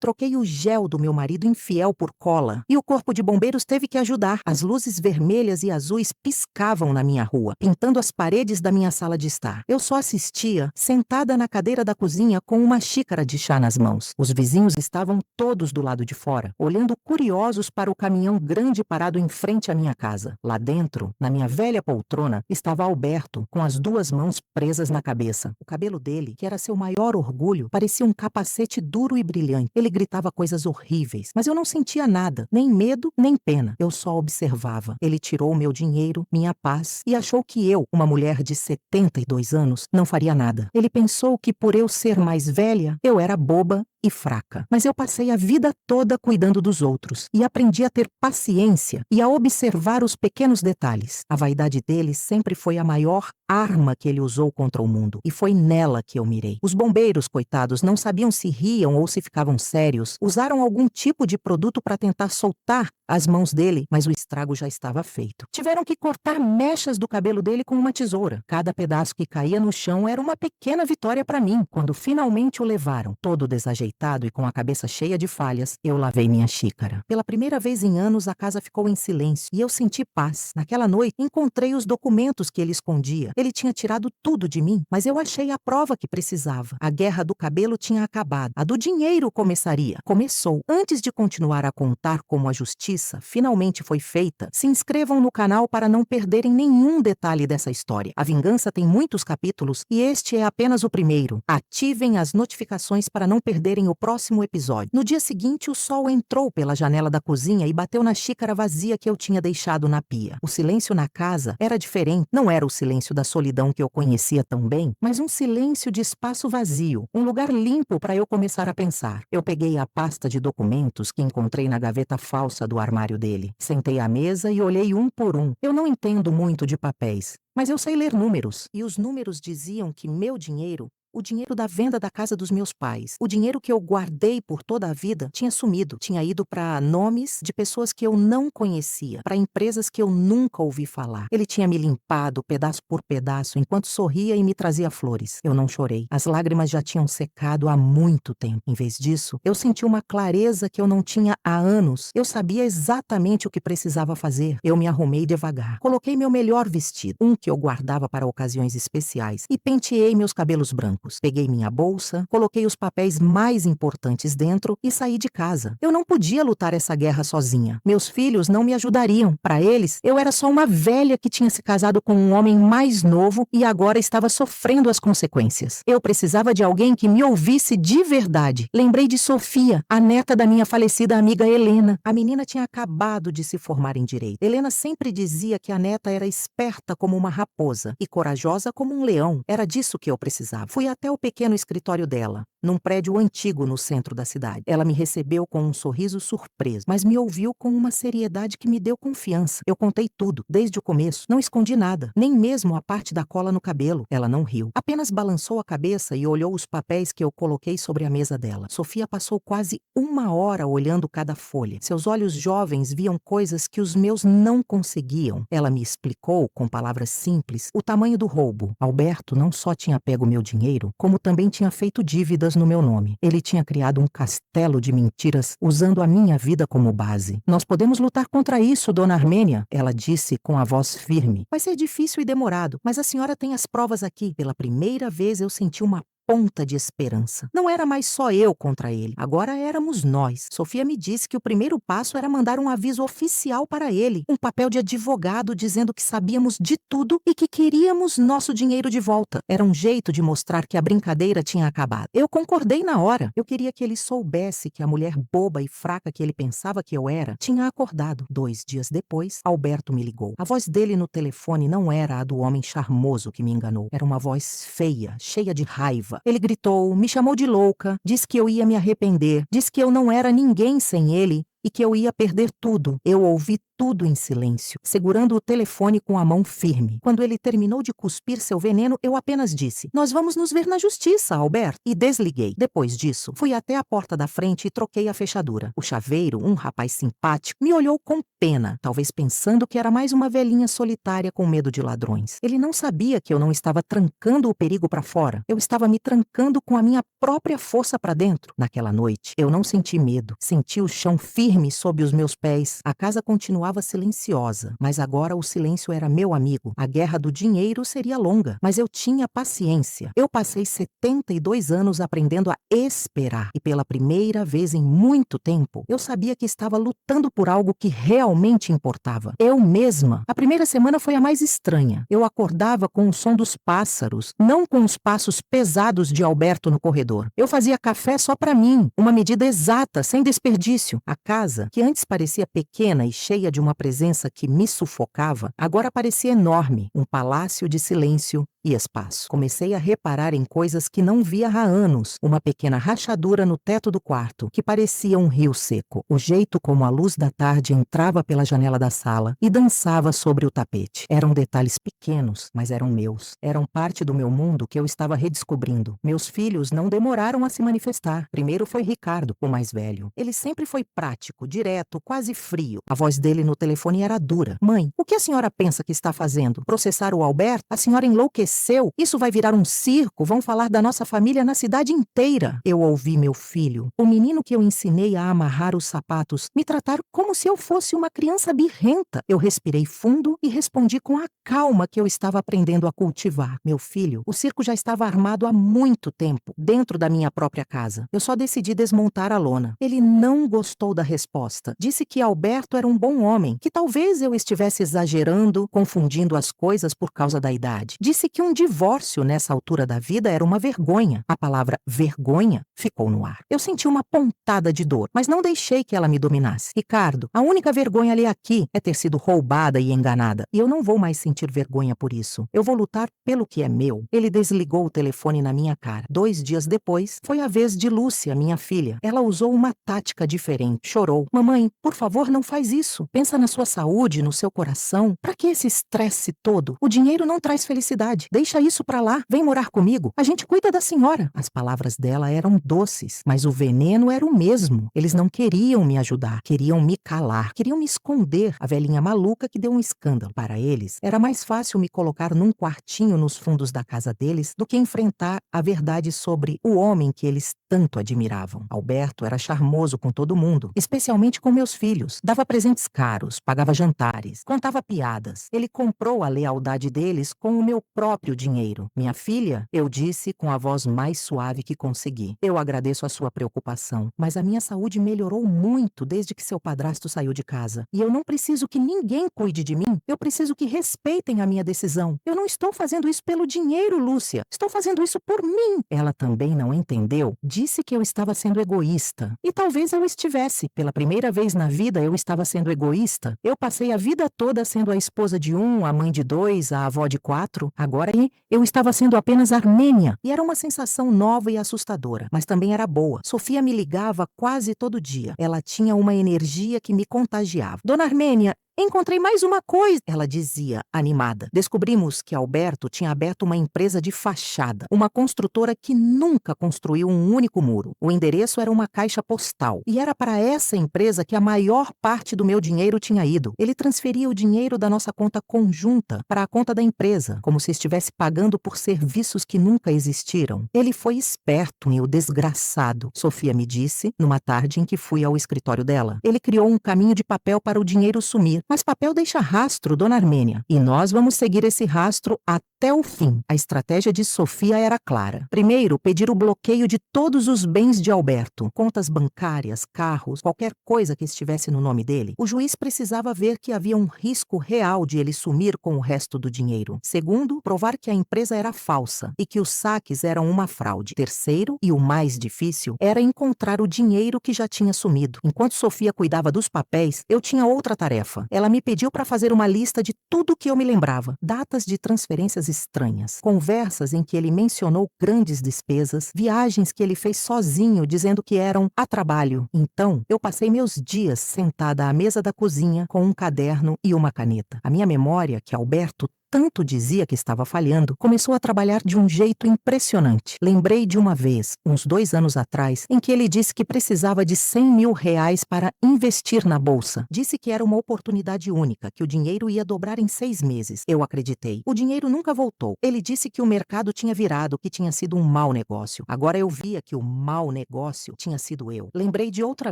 troquei o gel do meu marido infiel por cola e o corpo de bombeiros teve que ajudar. As luzes vermelhas e azuis piscavam na minha rua, pintando as paredes da minha sala de estar. Eu só assistia, sentada na cadeira da cozinha com uma xícara de chá nas mãos. Os vizinhos estavam todos do lado de fora, olhando curiosos para o caminhão grande parado em frente à minha casa. Lá dentro, na minha velha poltrona, estava Alberto, com as duas mãos presas na cabeça. O cabelo dele, que era seu maior orgulho, parecia um capacete duro e brilhante. Ele gritava coisas horríveis, mas eu não sentia nada, nem medo, nem pena. Eu só observava. Ele tirou meu dinheiro, minha paz, e achou que eu, uma mulher de 72 anos, não faria nada. Ele pensou que por eu ser mais velha, eu era boba e fraca. Mas eu passei a vida toda cuidando dos outros e aprendi a ter paciência e a observar os pequenos detalhes. A vaidade dele sempre foi a maior arma que ele usou contra o mundo, e foi nela que eu mirei. Os bombeiros, coitados, não sabiam se riam ou se ficavam sérios. Usaram algum tipo de produto para tentar soltar as mãos dele, mas o estrago já estava feito. Tiveram que cortar mechas do cabelo dele com uma tesoura. Cada pedaço que caía no chão era uma pequena vitória para mim. Quando finalmente o levaram, todo desajeitado e com a cabeça cheia de falhas, eu lavei minha xícara. Pela primeira vez em anos, a casa ficou em silêncio e eu senti paz. Naquela noite, encontrei os documentos que ele escondia. Ele tinha tirado tudo de mim, mas eu achei a prova que precisava. A guerra do cabelo tinha acabado. A do dinheiro começaria. Começou. Antes de continuar a contar como a justiça finalmente foi feita, se inscrevam no canal para não perderem nenhum detalhe dessa história. A Vingança tem muitos capítulos e este é apenas o primeiro. Ativem as notificações para não perderem o próximo episódio. No dia seguinte, o sol entrou pela janela da cozinha e bateu na xícara vazia que eu tinha deixado na pia. O silêncio na casa era diferente. Não era o silêncio da solidão que eu conhecia tão bem, mas um silêncio de espaço vazio, um lugar limpo para eu começar a pensar. Eu peguei a pasta de documentos que encontrei na gaveta falsa do armário dele. Sentei à mesa e olhei um por um. Eu não entendo muito de papéis, mas eu sei ler números. E os números diziam que meu dinheiro, o dinheiro da venda da casa dos meus pais, o dinheiro que eu guardei por toda a vida, tinha sumido. Tinha ido para nomes de pessoas que eu não conhecia, para empresas que eu nunca ouvi falar. Ele tinha me limpado pedaço por pedaço enquanto sorria e me trazia flores. Eu não chorei. As lágrimas já tinham secado há muito tempo. Em vez disso, eu senti uma clareza que eu não tinha há anos. Eu sabia exatamente o que precisava fazer. Eu me arrumei devagar. Coloquei meu melhor vestido, um que eu guardava para ocasiões especiais, e penteei meus cabelos brancos. Peguei minha bolsa, coloquei os papéis mais importantes dentro e saí de casa. Eu não podia lutar essa guerra sozinha. Meus filhos não me ajudariam. Para eles, eu era só uma velha que tinha se casado com um homem mais novo e agora estava sofrendo as consequências. Eu precisava de alguém que me ouvisse de verdade. Lembrei de Sofia, a neta da minha falecida amiga Helena. A menina tinha acabado de se formar em direito. Helena sempre dizia que a neta era esperta como uma raposa e corajosa como um leão. Era disso que eu precisava. Fui até o pequeno escritório dela, num prédio antigo no centro da cidade. Ela me recebeu com um sorriso surpreso, mas me ouviu com uma seriedade que me deu confiança. Eu contei tudo, desde o começo. Não escondi nada, nem mesmo a parte da cola no cabelo. Ela não riu. Apenas balançou a cabeça e olhou os papéis que eu coloquei sobre a mesa dela. Sofia passou quase uma hora olhando cada folha. Seus olhos jovens viam coisas que os meus não conseguiam. Ela me explicou, com palavras simples, o tamanho do roubo. Alberto não só tinha pego meu dinheiro, como também tinha feito dívidas no meu nome. Ele tinha criado um castelo de mentiras usando a minha vida como base. Nós podemos lutar contra isso, dona Armênia, ela disse com a voz firme. Vai ser difícil e demorado, mas a senhora tem as provas aqui. Pela primeira vez eu senti uma ponta de esperança. Não era mais só eu contra ele, agora éramos nós. Sofia me disse que o primeiro passo era mandar um aviso oficial para ele, um papel de advogado dizendo que sabíamos de tudo e que queríamos nosso dinheiro de volta. Era um jeito de mostrar que a brincadeira tinha acabado. Eu concordei na hora. Eu queria que ele soubesse que a mulher boba e fraca que ele pensava que eu era tinha acordado. 2 dias depois, Alberto me ligou. A voz dele no telefone não era a do homem charmoso que me enganou. Era uma voz feia, cheia de raiva. Ele gritou, me chamou de louca, disse que eu ia me arrepender, disse que eu não era ninguém sem ele e que eu ia perder tudo. Eu ouvi tudo em silêncio, segurando o telefone com a mão firme. Quando ele terminou de cuspir seu veneno, eu apenas disse: "Nós vamos nos ver na justiça, Albert", e desliguei. Depois disso, fui até a porta da frente e troquei a fechadura. O chaveiro, um rapaz simpático, me olhou com pena, talvez pensando que era mais uma velhinha solitária com medo de ladrões. Ele não sabia que eu não estava trancando o perigo para fora. Eu estava me trancando com a minha própria força para dentro. Naquela noite, eu não senti medo. Senti o chão firme sob os meus pés. A casa continuava silenciosa, mas agora o silêncio era meu amigo. A guerra do dinheiro seria longa, mas eu tinha paciência. Eu passei 72 anos aprendendo a esperar, e pela primeira vez em muito tempo, eu sabia que estava lutando por algo que realmente importava. Eu mesma. A primeira semana foi a mais estranha. Eu acordava com o som dos pássaros, não com os passos pesados de Alberto no corredor. Eu fazia café só para mim, uma medida exata, sem desperdício. A casa, que antes parecia pequena e cheia de uma presença que me sufocava, agora parecia enorme, um palácio de silêncio e espaço. Comecei a reparar em coisas que não via há anos. Uma pequena rachadura no teto do quarto, que parecia um rio seco. O jeito como a luz da tarde entrava pela janela da sala e dançava sobre o tapete. Eram detalhes pequenos, mas eram meus. Eram parte do meu mundo que eu estava redescobrindo. Meus filhos não demoraram a se manifestar. Primeiro foi Ricardo, o mais velho. Ele sempre foi prático, direto, quase frio. A voz dele no telefone era dura. "Mãe, o que a senhora pensa que está fazendo? Processar o Albert? A senhora enlouqueceu? Isso vai virar um circo, vão falar da nossa família na cidade inteira." Eu ouvi meu filho, o menino que eu ensinei a amarrar os sapatos, me tratar como se eu fosse uma criança birrenta. Eu respirei fundo e respondi com a calma que eu estava aprendendo a cultivar. "Meu filho, o circo já estava armado há muito tempo, dentro da minha própria casa. Eu só decidi desmontar a lona." Ele não gostou da resposta. Disse que Alberto era um bom homem, que talvez eu estivesse exagerando, confundindo as coisas por causa da idade. Disse que um divórcio nessa altura da vida era uma vergonha. A palavra vergonha ficou no ar. Eu senti uma pontada de dor, mas não deixei que ela me dominasse. "Ricardo, a única vergonha ali aqui é ter sido roubada e enganada. E eu não vou mais sentir vergonha por isso. Eu vou lutar pelo que é meu." Ele desligou o telefone na minha cara. 2 dias depois, foi a vez de Lúcia, minha filha. Ela usou uma tática diferente. Chorou. "Mamãe, por favor, não faz isso. Pensa na sua saúde, no seu coração. Pra que esse estresse todo? O dinheiro não traz felicidade. Deixa isso pra lá. Vem morar comigo. A gente cuida da senhora." As palavras dela eram doces, mas o veneno era o mesmo. Eles não queriam me ajudar. Queriam me calar. Queriam me esconder. A velhinha maluca que deu um escândalo. Para eles, era mais fácil me colocar num quartinho nos fundos da casa deles do que enfrentar a verdade sobre o homem que eles tanto admiravam. Alberto era charmoso com todo mundo, especialmente com meus filhos. Dava presentes caros, pagava jantares, contava piadas. Ele comprou a lealdade deles com o meu próprio dinheiro. "Minha filha", eu disse com a voz mais suave que consegui, "eu agradeço a sua preocupação, mas a minha saúde melhorou muito desde que seu padrasto saiu de casa. E eu não preciso que ninguém cuide de mim. Eu preciso que respeitem a minha decisão. Eu não estou fazendo isso pelo dinheiro, Lúcia. Estou fazendo isso por mim." Ela também não entendeu. Disse que eu estava sendo egoísta. E talvez eu estivesse. Pela primeira vez na vida eu estava sendo egoísta. Eu passei a vida toda sendo a esposa de um, a mãe de 2, a avó de 4. Agora eu estava sendo apenas Armênia. E era uma sensação nova e assustadora. Mas também era boa. Sofia me ligava quase todo dia. Ela tinha uma energia que me contagiava. "Dona Armênia, encontrei mais uma coisa", ela dizia, animada. Descobrimos que Alberto tinha aberto uma empresa de fachada, uma construtora que nunca construiu um único muro. O endereço era uma caixa postal, e era para essa empresa que a maior parte do meu dinheiro tinha ido. Ele transferia o dinheiro da nossa conta conjunta para a conta da empresa, como se estivesse pagando por serviços que nunca existiram. Ele foi esperto, o desgraçado, Sofia me disse, numa tarde em que fui ao escritório dela. Ele criou um caminho de papel para o dinheiro sumir. "Mas papel deixa rastro, Dona Armênia. E nós vamos seguir esse rastro até o fim." A estratégia de Sofia era clara. Primeiro, pedir o bloqueio de todos os bens de Alberto. Contas bancárias, carros, qualquer coisa que estivesse no nome dele. O juiz precisava ver que havia um risco real de ele sumir com o resto do dinheiro. Segundo, provar que a empresa era falsa e que os saques eram uma fraude. Terceiro, e o mais difícil, era encontrar o dinheiro que já tinha sumido. Enquanto Sofia cuidava dos papéis, eu tinha outra tarefa. Ela me pediu para fazer uma lista de tudo que eu me lembrava. Datas de transferências estranhas, conversas em que ele mencionou grandes despesas, viagens que ele fez sozinho dizendo que eram a trabalho. Então, eu passei meus dias sentada à mesa da cozinha com um caderno e uma caneta. A minha memória, que Alberto tanto dizia que estava falhando, começou a trabalhar de um jeito impressionante. Lembrei de uma vez, uns 2 anos atrás, em que ele disse que precisava de R$ 100.000 para investir na bolsa. Disse que era uma oportunidade única, que o dinheiro ia dobrar em 6 meses. Eu acreditei. O dinheiro nunca voltou. Ele disse que o mercado tinha virado, que tinha sido um mau negócio. Agora eu via que o mau negócio tinha sido eu. Lembrei de outra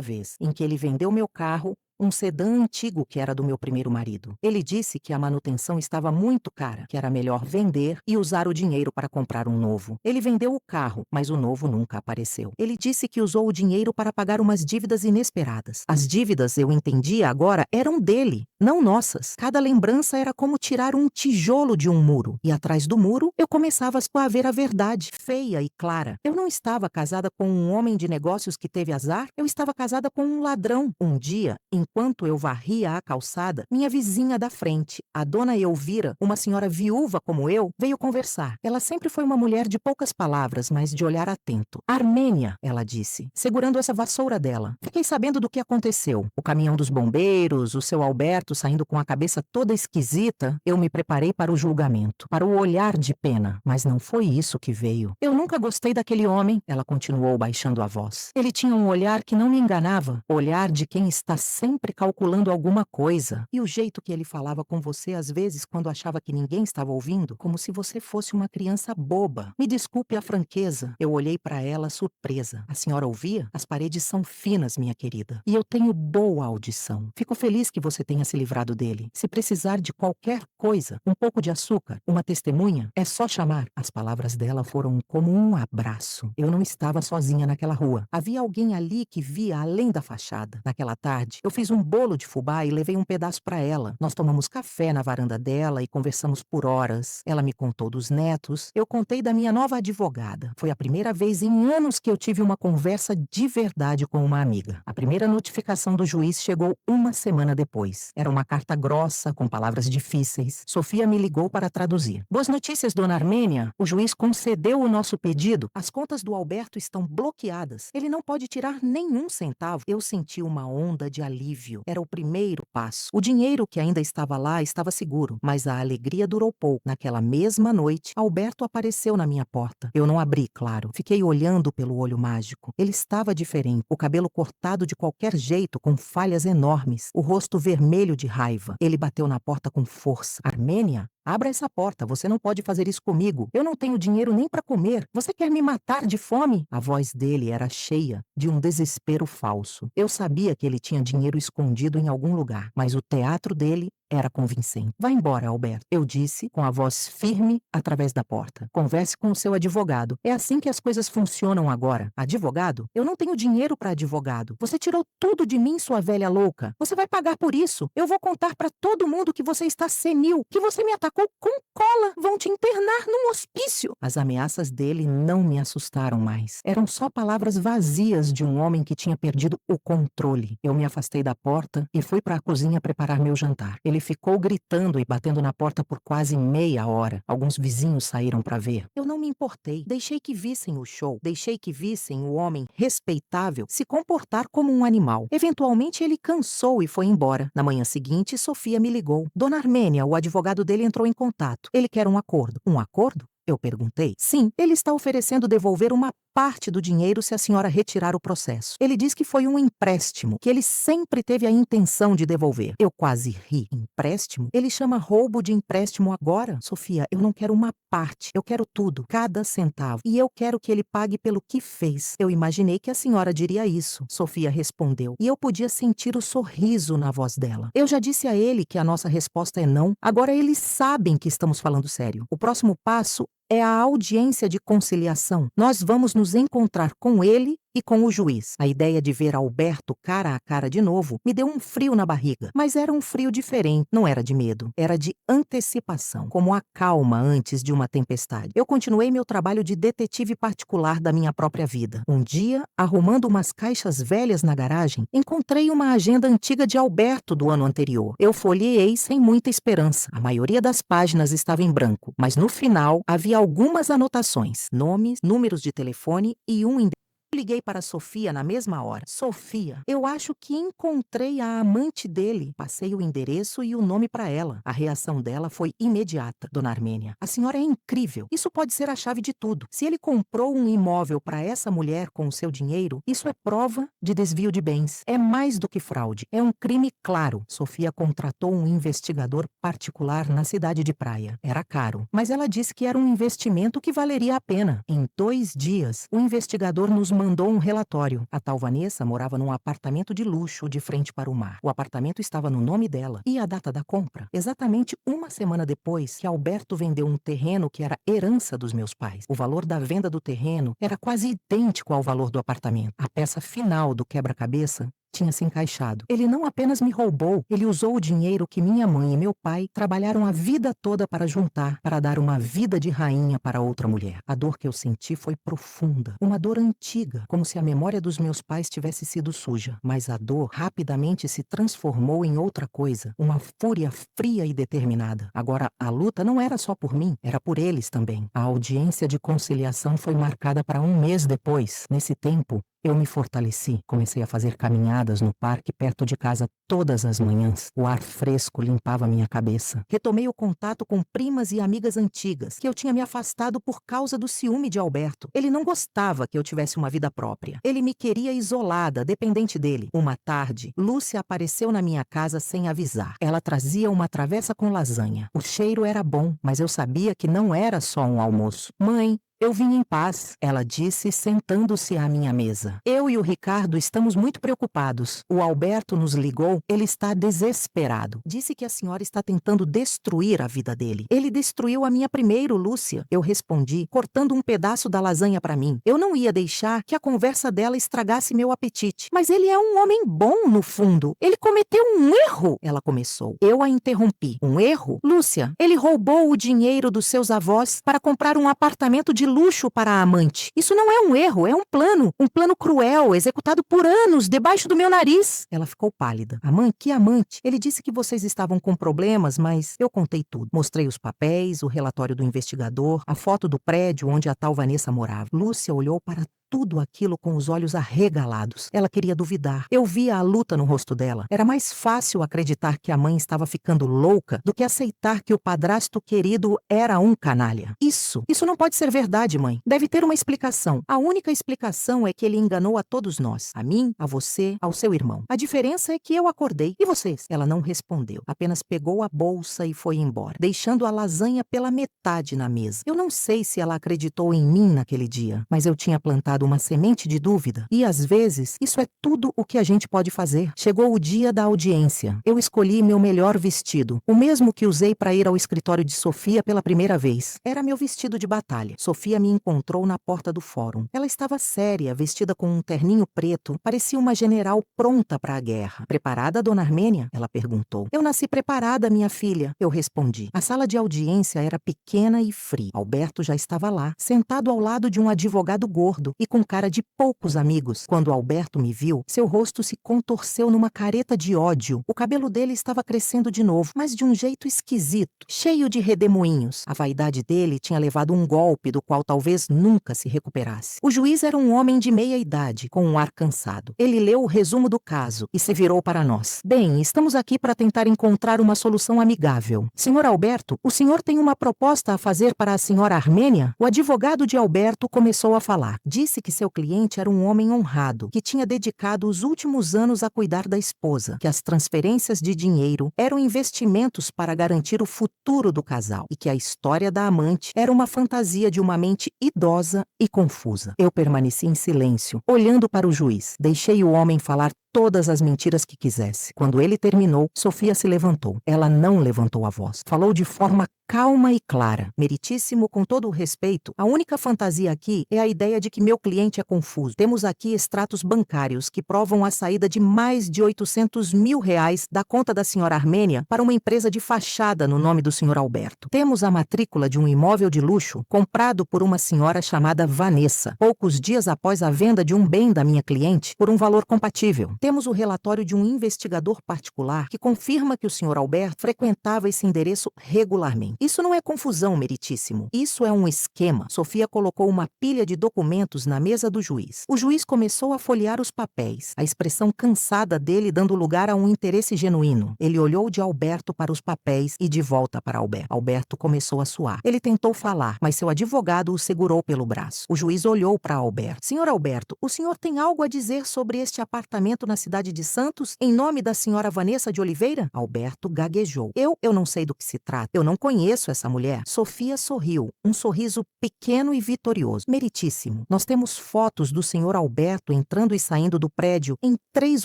vez, em que ele vendeu meu carro, um sedã antigo que era do meu primeiro marido. Ele disse que a manutenção estava muito cara, que era melhor vender e usar o dinheiro para comprar um novo. Ele vendeu o carro, mas o novo nunca apareceu. Ele disse que usou o dinheiro para pagar umas dívidas inesperadas. As dívidas, eu entendia agora, eram dele, não nossas. Cada lembrança era como tirar um tijolo de um muro. E atrás do muro, eu começava a ver a verdade, feia e clara. Eu não estava casada com um homem de negócios que teve azar, eu estava casada com um ladrão. Um dia, enquanto eu varria a calçada, minha vizinha da frente, a dona Elvira, uma senhora viúva como eu, veio conversar. Ela sempre foi uma mulher de poucas palavras, mas de olhar atento. Armênia, ela disse, segurando essa vassoura dela. Fiquei sabendo do que aconteceu. O caminhão dos bombeiros, o seu Alberto saindo com a cabeça toda esquisita. Eu me preparei para o julgamento, para o olhar de pena, mas não foi isso que veio. Eu nunca gostei daquele homem, ela continuou baixando a voz. Ele tinha um olhar que não me enganava, olhar de quem está sempre calculando alguma coisa. E o jeito que ele falava com você às vezes quando achava que ninguém estava ouvindo, como se você fosse uma criança boba. Me desculpe a franqueza. Eu olhei para ela surpresa. A senhora ouvia? As paredes são finas, minha querida. E eu tenho boa audição. Fico feliz que você tenha se livrado dele. Se precisar de qualquer coisa, um pouco de açúcar, uma testemunha, é só chamar. As palavras dela foram como um abraço. Eu não estava sozinha naquela rua. Havia alguém ali que via além da fachada. Naquela tarde, eu fiz um bolo de fubá e levei um pedaço para ela. Nós tomamos café na varanda dela e conversamos por horas. Ela me contou dos netos. Eu contei da minha nova advogada. Foi a primeira vez em anos que eu tive uma conversa de verdade com uma amiga. A primeira notificação do juiz chegou uma semana depois. Era uma carta grossa, com palavras difíceis. Sofia me ligou para traduzir. Boas notícias, dona Armênia. O juiz concedeu o nosso pedido. As contas do Alberto estão bloqueadas. Ele não pode tirar nenhum centavo. Eu senti uma onda de alívio. Era o primeiro passo. O dinheiro que ainda estava lá estava seguro, mas a alegria durou pouco. Naquela mesma noite, Alberto apareceu na minha porta. Eu não abri, claro. Fiquei olhando pelo olho mágico. Ele estava diferente. O cabelo cortado de qualquer jeito, com falhas enormes. O rosto vermelho de raiva. Ele bateu na porta com força. Armênia? Abra essa porta, você não pode fazer isso comigo. Eu não tenho dinheiro nem para comer. Você quer me matar de fome? A voz dele era cheia de um desespero falso. Eu sabia que ele tinha dinheiro escondido em algum lugar, mas o teatro dele era convincente. Vá embora, Alberto, eu disse com a voz firme através da porta. Converse com o seu advogado. É assim que as coisas funcionam agora. Advogado? Eu não tenho dinheiro para advogado. Você tirou tudo de mim, sua velha louca. Você vai pagar por isso. Eu vou contar para todo mundo que você está senil, que você me atacou com cola. Vão te internar num hospício. As ameaças dele não me assustaram mais. Eram só palavras vazias de um homem que tinha perdido o controle. Eu me afastei da porta e fui para a cozinha preparar meu jantar. Ele ficou gritando e batendo na porta por quase meia hora. Alguns vizinhos saíram para ver. Eu não me importei. Deixei que vissem o show. Deixei que vissem o homem respeitável se comportar como um animal. Eventualmente ele cansou e foi embora. Na manhã seguinte, Sofia me ligou. Dona Armênia, o advogado dele entrou em contato. Ele quer um acordo. Um acordo? Eu perguntei. Sim, ele está oferecendo devolver uma parte do dinheiro se a senhora retirar o processo. Ele diz que foi um empréstimo, que ele sempre teve a intenção de devolver. Eu quase ri. Empréstimo? Ele chama roubo de empréstimo agora? Sofia, eu não quero uma parte. Eu quero tudo, cada centavo. E eu quero que ele pague pelo que fez. Eu imaginei que a senhora diria isso. Sofia respondeu. E eu podia sentir o sorriso na voz dela. Eu já disse a ele que a nossa resposta é não. Agora eles sabem que estamos falando sério. O próximo passo é a audiência de conciliação. Nós vamos nos encontrar com ele e com o juiz. A ideia de ver Alberto cara a cara de novo me deu um frio na barriga, mas era um frio diferente, não era de medo, era de antecipação, como a calma antes de uma tempestade. Eu continuei meu trabalho de detetive particular da minha própria vida. Um dia, arrumando umas caixas velhas na garagem, encontrei uma agenda antiga de Alberto do ano anterior. Eu folheei sem muita esperança. A maioria das páginas estava em branco, mas no final havia algumas anotações, nomes, números de telefone e um endereço. Liguei para Sofia na mesma hora. Sofia, eu acho que encontrei a amante dele. Passei o endereço e o nome para ela. A reação dela foi imediata. Dona Armênia, a senhora é incrível. Isso pode ser a chave de tudo. Se ele comprou um imóvel para essa mulher com o seu dinheiro, isso é prova de desvio de bens. É mais do que fraude. É um crime claro. Sofia contratou um investigador particular na cidade de Praia. Era caro, mas ela disse que era um investimento que valeria a pena. Em 2 dias, o investigador nos mandou um relatório. A tal Vanessa morava num apartamento de luxo de frente para o mar. O apartamento estava no nome dela. E a data da compra? Exatamente uma semana depois que Alberto vendeu um terreno que era herança dos meus pais. O valor da venda do terreno era quase idêntico ao valor do apartamento. A peça final do quebra-cabeça tinha se encaixado. Ele não apenas me roubou, ele usou o dinheiro que minha mãe e meu pai trabalharam a vida toda para juntar, para dar uma vida de rainha para outra mulher. A dor que eu senti foi profunda, uma dor antiga, como se a memória dos meus pais tivesse sido suja. Mas a dor rapidamente se transformou em outra coisa, uma fúria fria e determinada. Agora, a luta não era só por mim, era por eles também. A audiência de conciliação foi marcada para 1 mês depois. Nesse tempo, eu me fortaleci, comecei a fazer caminhadas no parque perto de casa todas as manhãs. O ar fresco limpava minha cabeça. Retomei o contato com primas e amigas antigas, que eu tinha me afastado por causa do ciúme de Alberto. Ele não gostava que eu tivesse uma vida própria. Ele me queria isolada, dependente dele. Uma tarde, Lúcia apareceu na minha casa sem avisar. Ela trazia uma travessa com lasanha. O cheiro era bom, mas eu sabia que não era só um almoço. Mãe, eu vim em paz, ela disse, sentando-se à minha mesa. Eu e o Ricardo estamos muito preocupados. O Alberto nos ligou, ele está desesperado. Disse que a senhora está tentando destruir a vida dele. Ele destruiu a minha primeiro, Lúcia. Eu respondi, cortando um pedaço da lasanha para mim. Eu não ia deixar que a conversa dela estragasse meu apetite. Mas ele é um homem bom, no fundo. Ele cometeu um erro, ela começou. Eu a interrompi. Um erro? Lúcia, ele roubou o dinheiro dos seus avós para comprar um apartamento de luxo para a amante. Isso não é um erro, é um plano cruel, executado por anos, debaixo do meu nariz. Ela ficou pálida. A mãe, que amante? Ele disse que vocês estavam com problemas, mas eu contei tudo. Mostrei os papéis, o relatório do investigador, a foto do prédio onde a tal Vanessa morava. Lúcia olhou para tudo aquilo com os olhos arregalados. Ela queria duvidar. Eu via a luta no rosto dela. Era mais fácil acreditar que a mãe estava ficando louca do que aceitar que o padrasto querido era um canalha. Isso não pode ser verdade, mãe. Deve ter uma explicação. A única explicação é que ele enganou a todos nós. A mim, a você, ao seu irmão. A diferença é que eu acordei. E vocês? Ela não respondeu. Apenas pegou a bolsa e foi embora, deixando a lasanha pela metade na mesa. Eu não sei se ela acreditou em mim naquele dia, mas eu tinha plantado uma semente de dúvida. E às vezes, isso é tudo o que a gente pode fazer. Chegou o dia da audiência. Eu escolhi meu melhor vestido, o mesmo que usei para ir ao escritório de Sofia pela primeira vez. Era meu vestido de batalha. Sofia me encontrou na porta do fórum. Ela estava séria, vestida com um terninho preto. Parecia uma general pronta para a guerra. Preparada, dona Armênia? Ela perguntou. Eu nasci preparada, minha filha. Eu respondi. A sala de audiência era pequena e fria. Alberto já estava lá, sentado ao lado de um advogado gordo e com cara de poucos amigos. Quando Alberto me viu, seu rosto se contorceu numa careta de ódio. O cabelo dele estava crescendo de novo, mas de um jeito esquisito, cheio de redemoinhos. A vaidade dele tinha levado um golpe do qual talvez nunca se recuperasse. O juiz era um homem de meia idade, com um ar cansado. Ele leu o resumo do caso e se virou para nós. Bem, estamos aqui para tentar encontrar uma solução amigável. Senhor Alberto, o senhor tem uma proposta a fazer para a senhora Armênia? O advogado de Alberto começou a falar. Disse que seu cliente era um homem honrado, que tinha dedicado os últimos anos a cuidar da esposa, que as transferências de dinheiro eram investimentos para garantir o futuro do casal e que a história da amante era uma fantasia de uma mente idosa e confusa. Eu permaneci em silêncio, olhando para o juiz. Deixei o homem falar todas as mentiras que quisesse. Quando ele terminou, Sofia se levantou. Ela não levantou a voz. Falou de forma calma e clara. Meritíssimo, com todo o respeito, a única fantasia aqui é a ideia de que meu cliente é confuso. Temos aqui extratos bancários que provam a saída de mais de 800 mil reais da conta da senhora Armênia para uma empresa de fachada no nome do senhor Alberto. Temos a matrícula de um imóvel de luxo comprado por uma senhora chamada Vanessa, poucos dias após a venda de um bem da minha cliente por um valor compatível. Temos o relatório de um investigador particular que confirma que o senhor Alberto frequentava esse endereço regularmente. Isso não é confusão, meritíssimo. Isso é um esquema. Sofia colocou uma pilha de documentos na mesa do juiz. O juiz começou a folhear os papéis, a expressão cansada dele dando lugar a um interesse genuíno. Ele olhou de Alberto para os papéis e de volta para Alberto. Alberto começou a suar. Ele tentou falar, mas seu advogado o segurou pelo braço. O juiz olhou para Alberto. Senhor Alberto, o senhor tem algo a dizer sobre este apartamento na cidade de Santos, em nome da senhora Vanessa de Oliveira? Alberto gaguejou. Eu não sei do que se trata. Eu não conheço essa mulher. Sofia sorriu, um sorriso pequeno e vitorioso. Meritíssimo, nós temos fotos do senhor Alberto entrando e saindo do prédio em 3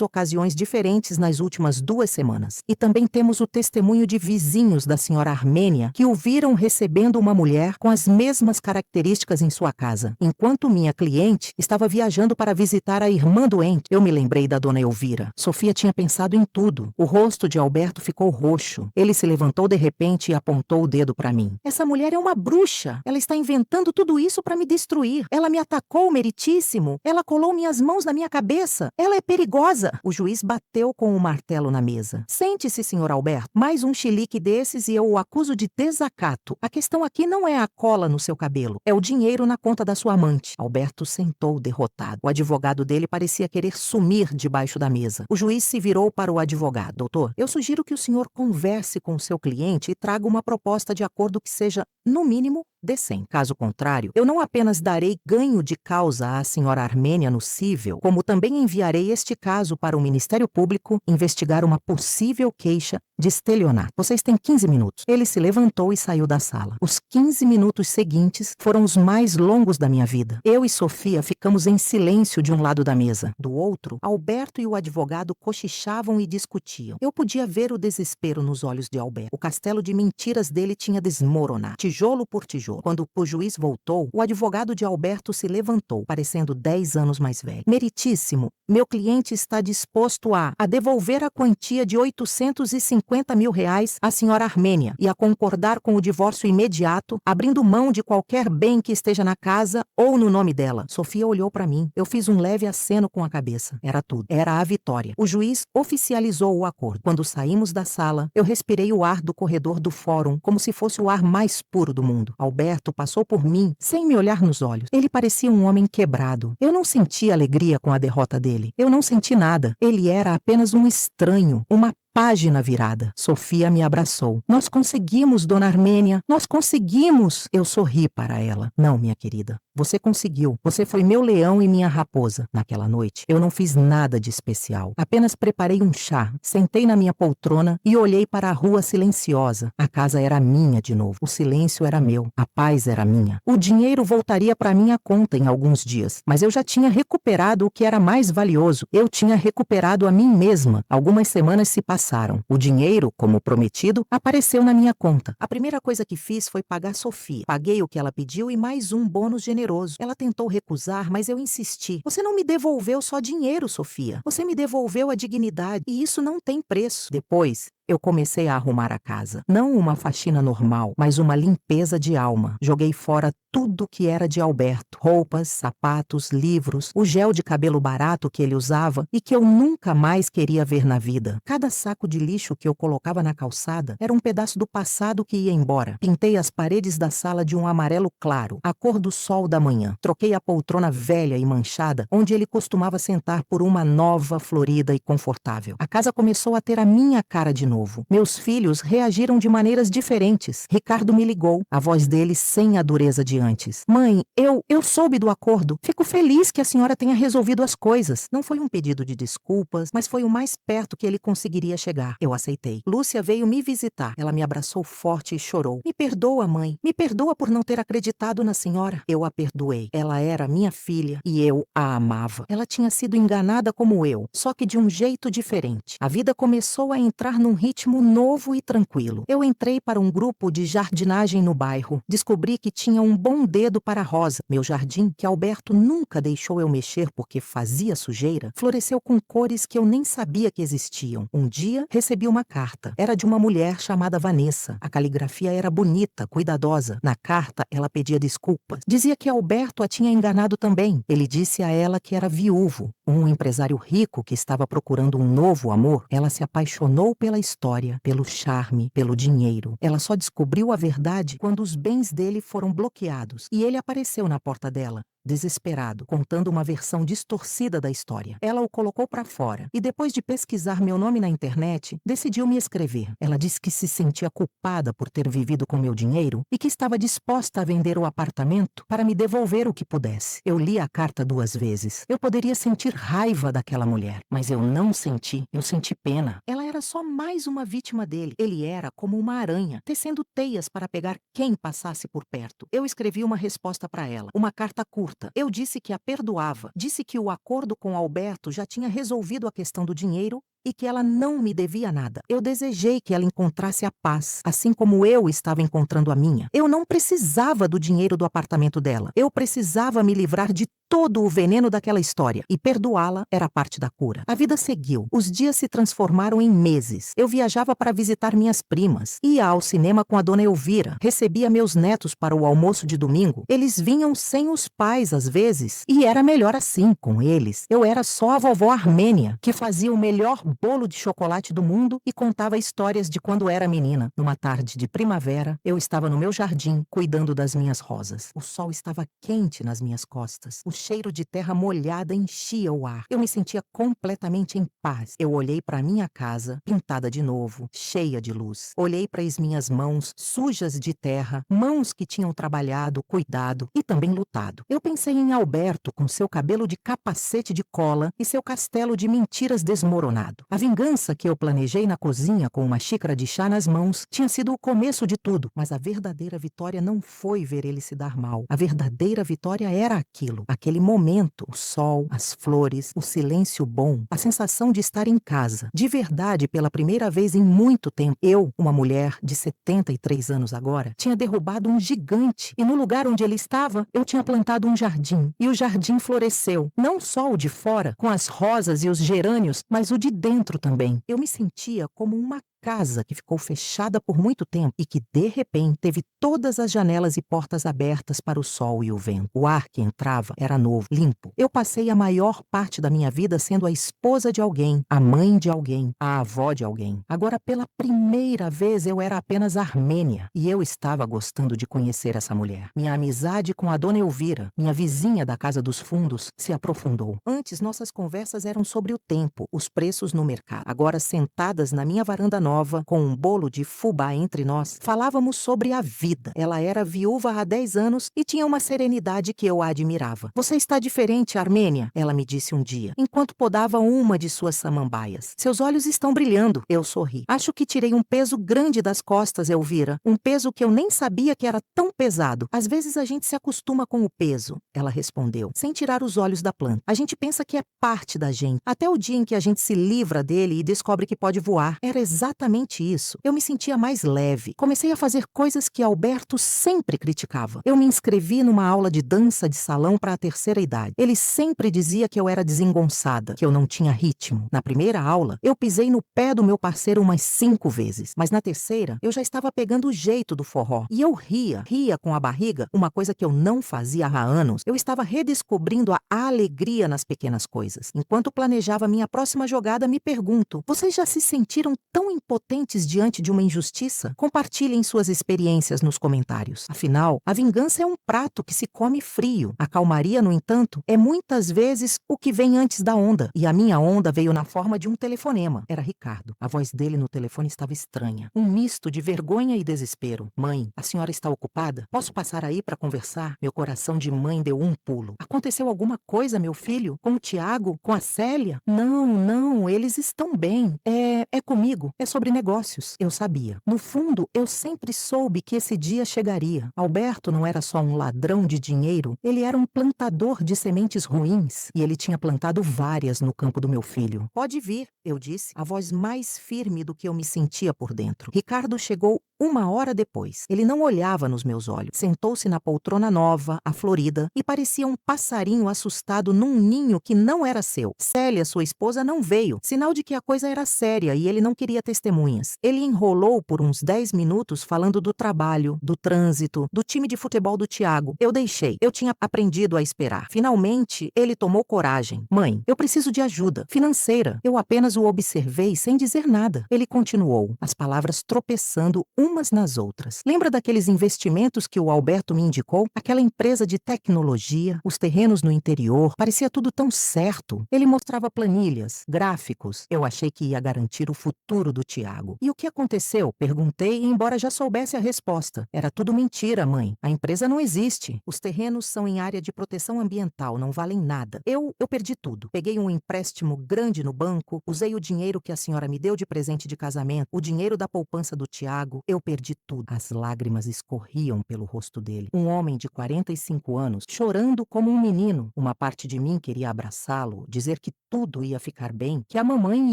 ocasiões diferentes nas últimas 2 semanas. E também temos o testemunho de vizinhos da senhora Armênia que o viram recebendo uma mulher com as mesmas características em sua casa. Enquanto minha cliente estava viajando para visitar a irmã doente, eu me lembrei da dona Elvira. Sofia tinha pensado em tudo. O rosto de Alberto ficou roxo. Ele se levantou de repente e apontou o dedo para mim. Essa mulher é uma bruxa. Ela está inventando tudo isso para me destruir. Ela me atacou, meritíssimo. Ela colou minhas mãos na minha cabeça. Ela é perigosa. O juiz bateu com o martelo na mesa. Sente-se, senhor Alberto. Mais um chilique desses e eu o acuso de desacato. A questão aqui não é a cola no seu cabelo. É o dinheiro na conta da sua amante. Alberto sentou derrotado. O advogado dele parecia querer sumir debaixo da mesa. O juiz se virou para o advogado. Doutor, eu sugiro que o senhor converse com o seu cliente e traga uma proposta de acordo que seja, no mínimo, decente. Caso contrário, eu não apenas darei ganho de causa à senhora Armênia no cível, como também enviarei este caso para o Ministério Público investigar uma possível queixa de estelionato. Vocês têm 15 minutos. Ele se levantou e saiu da sala. Os 15 minutos seguintes foram os mais longos da minha vida. Eu e Sofia ficamos em silêncio de um lado da mesa. Do outro, Alberto e o advogado cochichavam e discutiam. Eu podia ver o desespero nos olhos de Alberto. O castelo de mentiras dele tinha desmoronado, tijolo por tijolo. Quando o juiz voltou, o advogado de Alberto se levantou, parecendo 10 anos mais velho. Meritíssimo, meu cliente está disposto a devolver a quantia de 850 mil reais à senhora Armênia e a concordar com o divórcio imediato, abrindo mão de qualquer bem que esteja na casa ou no nome dela. Sofia olhou para mim. Eu fiz um leve aceno com a cabeça. Era tudo. Era a vitória. O juiz oficializou o acordo. Quando saímos da sala, eu respirei o ar do corredor do fórum como se fosse o ar mais puro do mundo. Alberto passou por mim sem me olhar nos olhos. Ele parecia um homem quebrado. Eu não senti alegria com a derrota dele. Eu não senti nada. Ele era apenas um estranho, uma página virada. Sofia me abraçou. Nós conseguimos, dona Armênia. Nós conseguimos. Eu sorri para ela. Não, minha querida. Você conseguiu. Você foi meu leão e minha raposa. Naquela noite, eu não fiz nada de especial. Apenas preparei um chá, sentei na minha poltrona e olhei para a rua silenciosa. A casa era minha de novo. O silêncio era meu. A paz era minha. O dinheiro voltaria para minha conta em alguns dias. Mas eu já tinha recuperado o que era mais valioso. Eu tinha recuperado a mim mesma. Algumas semanas se passaram. O dinheiro, como prometido, apareceu na minha conta. A primeira coisa que fiz foi pagar Sofia. Paguei o que ela pediu e mais um bônus generoso. Ela tentou recusar, mas eu insisti. Você não me devolveu só dinheiro, Sofia. Você me devolveu a dignidade. E isso não tem preço. Depois, eu comecei a arrumar a casa. Não uma faxina normal, mas uma limpeza de alma. Joguei fora tudo que era de Alberto. Roupas, sapatos, livros, o gel de cabelo barato que ele usava e que eu nunca mais queria ver na vida. Cada saco de lixo que eu colocava na calçada era um pedaço do passado que ia embora. Pintei as paredes da sala de um amarelo claro, a cor do sol da manhã. Troquei a poltrona velha e manchada, onde ele costumava sentar, por uma nova, florida e confortável. A casa começou a ter a minha cara de novo. novo. Meus filhos reagiram de maneiras diferentes. Ricardo me ligou, a voz dele sem a dureza de antes. Mãe, eu soube do acordo. Fico feliz que a senhora tenha resolvido as coisas. Não foi um pedido de desculpas, mas foi o mais perto que ele conseguiria chegar. Eu aceitei. Lúcia veio me visitar. Ela me abraçou forte e chorou. Me perdoa, mãe. Me perdoa por não ter acreditado na senhora. Eu a perdoei. Ela era minha filha e eu a amava. Ela tinha sido enganada como eu, só que de um jeito diferente. A vida começou a entrar num ritmo novo e tranquilo. Eu entrei para um grupo de jardinagem no bairro. Descobri que tinha um bom dedo para a rosa. Meu jardim, que Alberto nunca deixou eu mexer porque fazia sujeira, floresceu com cores que eu nem sabia que existiam. Um dia, recebi uma carta. Era de uma mulher chamada Vanessa. A caligrafia era bonita, cuidadosa. Na carta, ela pedia desculpas. Dizia que Alberto a tinha enganado também. Ele disse a ela que era viúvo. Um empresário rico que estava procurando um novo amor. Ela se apaixonou pela história, pelo charme, pelo dinheiro. Ela só descobriu a verdade quando os bens dele foram bloqueados e ele apareceu na porta dela, desesperado, contando uma versão distorcida da história. Ela o colocou para fora e depois de pesquisar meu nome na internet, decidiu me escrever. Ela disse que se sentia culpada por ter vivido com meu dinheiro e que estava disposta a vender o apartamento para me devolver o que pudesse. Eu li a carta 2 vezes. Eu poderia sentir raiva daquela mulher, mas eu não senti. Eu senti pena. Ela era só mais uma vítima dele. Ele era como uma aranha, tecendo teias para pegar quem passasse por perto. Eu escrevi uma resposta para ela, uma carta curta. Eu disse que a perdoava, disse que o acordo com Alberto já tinha resolvido a questão do dinheiro e que ela não me devia nada. Eu desejei que ela encontrasse a paz, assim como eu estava encontrando a minha. Eu não precisava do dinheiro do apartamento dela. Eu precisava me livrar de todo o veneno daquela história, e perdoá-la era parte da cura. A vida seguiu. Os dias se transformaram em meses. Eu viajava para visitar minhas primas, ia ao cinema com a dona Elvira, recebia meus netos para o almoço de domingo. Eles vinham sem os pais às vezes, e era melhor assim com eles. Eu era só a vovó Armênia, que fazia o melhor bolo de chocolate do mundo e contava histórias de quando era menina. Numa tarde de primavera, eu estava no meu jardim, cuidando das minhas rosas. O sol estava quente nas minhas costas. O cheiro de terra molhada enchia o ar. Eu me sentia completamente em paz. Eu olhei para minha casa, pintada de novo, cheia de luz. Olhei para as minhas mãos, sujas de terra, mãos que tinham trabalhado, cuidado e também lutado. Eu pensei em Alberto com seu cabelo de capacete de cola e seu castelo de mentiras desmoronado. A vingança que eu planejei na cozinha com uma xícara de chá nas mãos tinha sido o começo de tudo, mas a verdadeira vitória não foi ver ele se dar mal. A verdadeira vitória era aquilo, aquele momento, o sol, as flores, o silêncio bom, a sensação de estar em casa. De verdade, pela primeira vez em muito tempo, eu, uma mulher de 73 anos agora, tinha derrubado um gigante e no lugar onde ele estava, eu tinha plantado um jardim. E o jardim floresceu, não só o de fora, com as rosas e os gerânios, mas o de dentro também. Eu me sentia como uma casa que ficou fechada por muito tempo e que, de repente, teve todas as janelas e portas abertas para o sol e o vento. O ar que entrava era novo, limpo. Eu passei a maior parte da minha vida sendo a esposa de alguém, a mãe de alguém, a avó de alguém. Agora, pela primeira vez, eu era apenas Armênia e eu estava gostando de conhecer essa mulher. Minha amizade com a dona Elvira, minha vizinha da Casa dos Fundos, se aprofundou. Antes, nossas conversas eram sobre o tempo, os preços no mercado. Agora, sentadas na minha varanda nova, com um bolo de fubá entre nós, falávamos sobre a vida. Ela era viúva há 10 anos e tinha uma serenidade que eu a admirava. Você está diferente, Armênia, ela me disse um dia, enquanto podava uma de suas samambaias. Seus olhos estão brilhando. Eu sorri. Acho que tirei um peso grande das costas, Elvira. Um peso que eu nem sabia que era tão pesado. Às vezes a gente se acostuma com o peso, ela respondeu, sem tirar os olhos da planta. A gente pensa que é parte da gente, até o dia em que a gente se livra dele e descobre que pode voar. Era exatamente isso. Eu me sentia mais leve. Comecei a fazer coisas que Alberto sempre criticava. Eu me inscrevi numa aula de dança de salão para a terceira idade. Ele sempre dizia que eu era desengonçada, que eu não tinha ritmo. Na primeira aula, eu pisei no pé do meu parceiro umas 5 vezes, mas na terceira, eu já estava pegando o jeito do forró. E eu ria com a barriga, uma coisa que eu não fazia há anos. Eu estava redescobrindo a alegria nas pequenas coisas. Enquanto planejava minha próxima jogada, me pergunto, vocês já se sentiram tão empolgados impotentes diante de uma injustiça? Compartilhem suas experiências nos comentários. Afinal, a vingança é um prato que se come frio. A calmaria, no entanto, é muitas vezes o que vem antes da onda. E a minha onda veio na forma de um telefonema. Era Ricardo. A voz dele no telefone estava estranha. Um misto de vergonha e desespero. Mãe, a senhora está ocupada? Posso passar aí para conversar? Meu coração de mãe deu um pulo. Aconteceu alguma coisa, meu filho? Com o Tiago? Com a Célia? Não, eles estão bem. É comigo. É sobre negócios. Eu sabia. No fundo, eu sempre soube que esse dia chegaria. Alberto não era só um ladrão de dinheiro, ele era um plantador de sementes ruins. E ele tinha plantado várias no campo do meu filho. Pode vir, eu disse, a voz mais firme do que eu me sentia por dentro. Ricardo chegou 1 hora depois. Ele não olhava nos meus olhos. Sentou-se na poltrona nova, florida, e parecia um passarinho assustado num ninho que não era seu. Célia, sua esposa, não veio, sinal de que a coisa era séria e ele não queria testemunhas. Ele enrolou por uns 10 minutos falando do trabalho, do trânsito, do time de futebol do Tiago. Eu deixei. Eu tinha aprendido a esperar. Finalmente, ele tomou coragem. Mãe, eu preciso de ajuda financeira. Eu apenas o observei sem dizer nada. Ele continuou, as palavras tropeçando umas nas outras. Lembra daqueles investimentos que o Alberto me indicou? Aquela empresa de tecnologia, os terrenos no interior, parecia tudo tão certo. Ele mostrava planilhas, gráficos. Eu achei que ia garantir o futuro do Tiago. E o que aconteceu? Perguntei, embora já soubesse a resposta. Era tudo mentira, mãe. A empresa não existe. Os terrenos são em área de proteção ambiental, não valem nada. Eu perdi tudo. Peguei um empréstimo grande no banco, usei o dinheiro que a senhora me deu de presente de casamento, o dinheiro da poupança do Tiago. Eu perdi tudo. As lágrimas escorriam pelo rosto dele. Um homem de 45 anos, chorando como um menino. Uma parte de mim queria abraçá-lo, dizer que tudo ia ficar bem, que a mamãe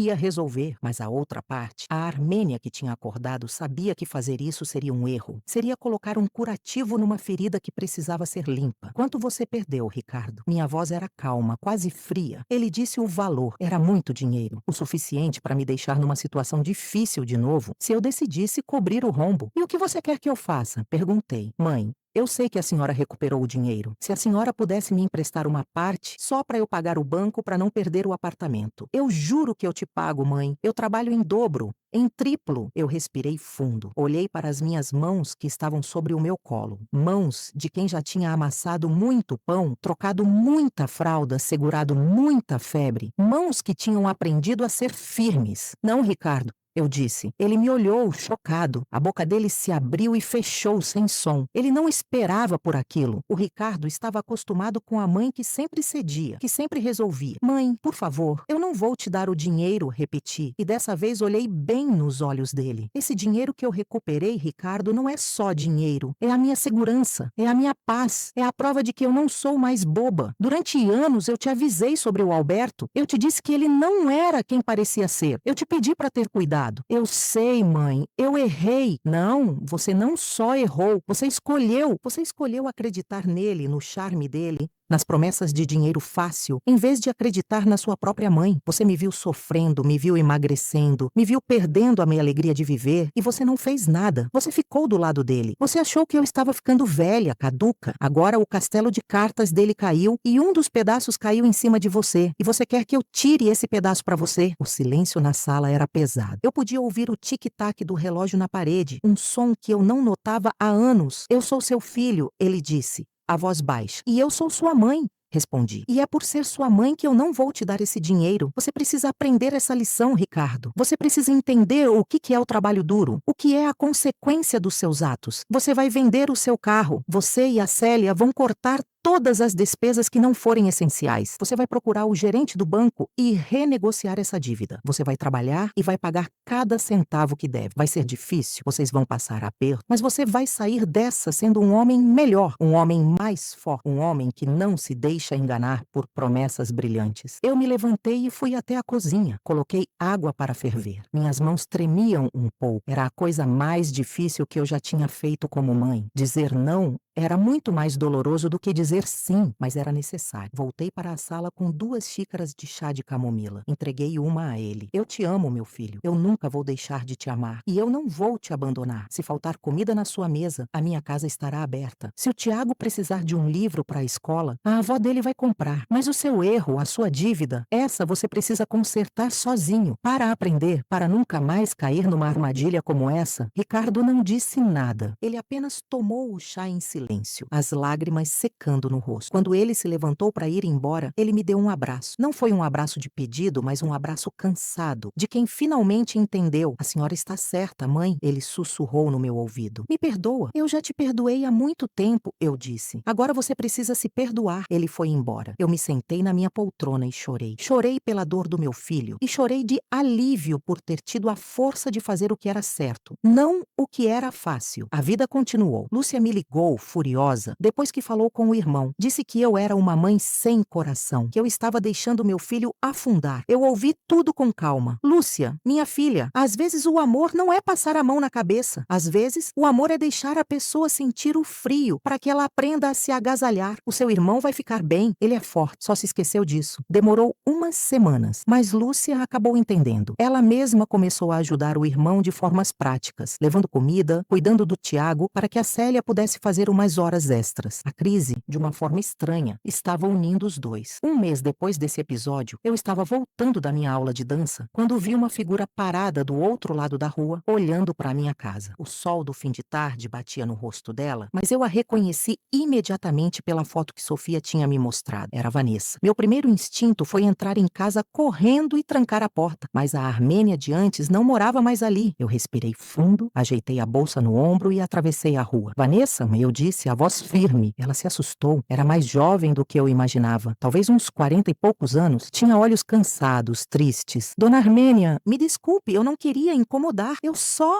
ia resolver, mas a outra parte, a Armênia que tinha acordado, sabia que fazer isso seria um erro. Seria colocar um curativo numa ferida que precisava ser limpa. Quanto você perdeu, Ricardo? Minha voz era calma, quase fria. Ele disse o valor. Era muito dinheiro. O suficiente para me deixar numa situação difícil de novo, se eu decidisse cobrir o rombo. E o que você quer que eu faça? Perguntei. Mãe, eu sei que a senhora recuperou o dinheiro. Se a senhora pudesse me emprestar uma parte, só para eu pagar o banco para não perder o apartamento. Eu juro que eu te pago, mãe. Eu trabalho em dobro, em triplo. Eu respirei fundo. Olhei para as minhas mãos que estavam sobre o meu colo. Mãos de quem já tinha amassado muito pão, trocado muita fralda, segurado muita febre. Mãos que tinham aprendido a ser firmes. Não, Ricardo. Eu disse. Ele me olhou, chocado. A boca dele se abriu e fechou sem som. Ele não esperava por aquilo. O Ricardo estava acostumado com a mãe que sempre cedia, que sempre resolvia. Mãe, por favor, eu não vou te dar o dinheiro, repeti. E dessa vez olhei bem nos olhos dele. Esse dinheiro que eu recuperei, Ricardo, não é só dinheiro. É a minha segurança, é a minha paz, é a prova de que eu não sou mais boba. Durante anos eu te avisei sobre o Alberto. Eu te disse que ele não era quem parecia ser. Eu te pedi para ter cuidado. Eu sei, mãe, eu errei. Não, você não só errou, você escolheu acreditar nele, no charme dele, nas promessas de dinheiro fácil, em vez de acreditar na sua própria mãe. Você me viu sofrendo, me viu emagrecendo, me viu perdendo a minha alegria de viver, e você não fez nada. Você ficou do lado dele. Você achou que eu estava ficando velha, caduca. Agora o castelo de cartas dele caiu e um dos pedaços caiu em cima de você. E você quer que eu tire esse pedaço para você? O silêncio na sala era pesado. Eu podia ouvir o tic-tac do relógio na parede, um som que eu não notava há anos. Eu sou seu filho, ele disse, a voz baixa. E eu sou sua mãe, respondi. E é por ser sua mãe que eu não vou te dar esse dinheiro. Você precisa aprender essa lição, Ricardo. Você precisa entender o que é o trabalho duro, o que é a consequência dos seus atos. Você vai vender o seu carro. Você e a Célia vão cortar todas as despesas que não forem essenciais. Você vai procurar o gerente do banco e renegociar essa dívida. Você vai trabalhar e vai pagar cada centavo que deve. Vai ser difícil, vocês vão passar aperto, mas você vai sair dessa sendo um homem melhor, um homem mais forte, um homem que não se deixa enganar por promessas brilhantes. Eu me levantei e fui até a cozinha. Coloquei água para ferver. Minhas mãos tremiam um pouco. Era a coisa mais difícil que eu já tinha feito como mãe. Dizer não era muito mais doloroso do que dizer dizer sim, mas era necessário. Voltei para a sala com 2 xícaras de chá de camomila. Entreguei uma a ele. Eu te amo, meu filho. Eu nunca vou deixar de te amar. E eu não vou te abandonar. Se faltar comida na sua mesa, a minha casa estará aberta. Se o Tiago precisar de um livro para a escola, a avó dele vai comprar. Mas o seu erro, a sua dívida, essa você precisa consertar sozinho. Para aprender, para nunca mais cair numa armadilha como essa, Ricardo não disse nada. Ele apenas tomou o chá em silêncio, as lágrimas secando no rosto. Quando ele se levantou para ir embora, ele me deu um abraço. Não foi um abraço de pedido, mas um abraço cansado, de quem finalmente entendeu. A senhora está certa, mãe, ele sussurrou no meu ouvido. Me perdoa, eu já te perdoei há muito tempo, eu disse. Agora você precisa se perdoar. Ele foi embora. Eu me sentei na minha poltrona e chorei. Chorei pela dor do meu filho e chorei de alívio por ter tido a força de fazer o que era certo, não o que era fácil. A vida continuou. Lúcia me ligou, furiosa, depois que falou com o irmão. Disse que eu era uma mãe sem coração, que eu estava deixando meu filho afundar. Eu ouvi tudo com calma. Lúcia, minha filha, às vezes o amor não é passar a mão na cabeça. Às vezes, o amor é deixar a pessoa sentir o frio para que ela aprenda a se agasalhar. O seu irmão vai ficar bem. Ele é forte. Só se esqueceu disso. Demorou umas semanas, mas Lúcia acabou entendendo. Ela mesma começou a ajudar o irmão de formas práticas, levando comida, cuidando do Tiago para que a Célia pudesse fazer umas horas extras. A crise, de uma forma estranha, estava unindo os dois. Um mês depois desse episódio, eu estava voltando da minha aula de dança quando vi uma figura parada do outro lado da rua, olhando para a minha casa. O sol do fim de tarde batia no rosto dela, mas eu a reconheci imediatamente pela foto que Sofia tinha me mostrado. Era Vanessa. Meu primeiro instinto foi entrar em casa correndo e trancar a porta, mas a Armênia de antes não morava mais ali. Eu respirei fundo, ajeitei a bolsa no ombro e atravessei a rua. Vanessa, eu disse, a voz firme. Ela se assustou. Era mais jovem do que eu imaginava. Talvez uns 40 e poucos anos. Tinha olhos cansados, tristes. Dona Armênia, me desculpe, eu não queria incomodar.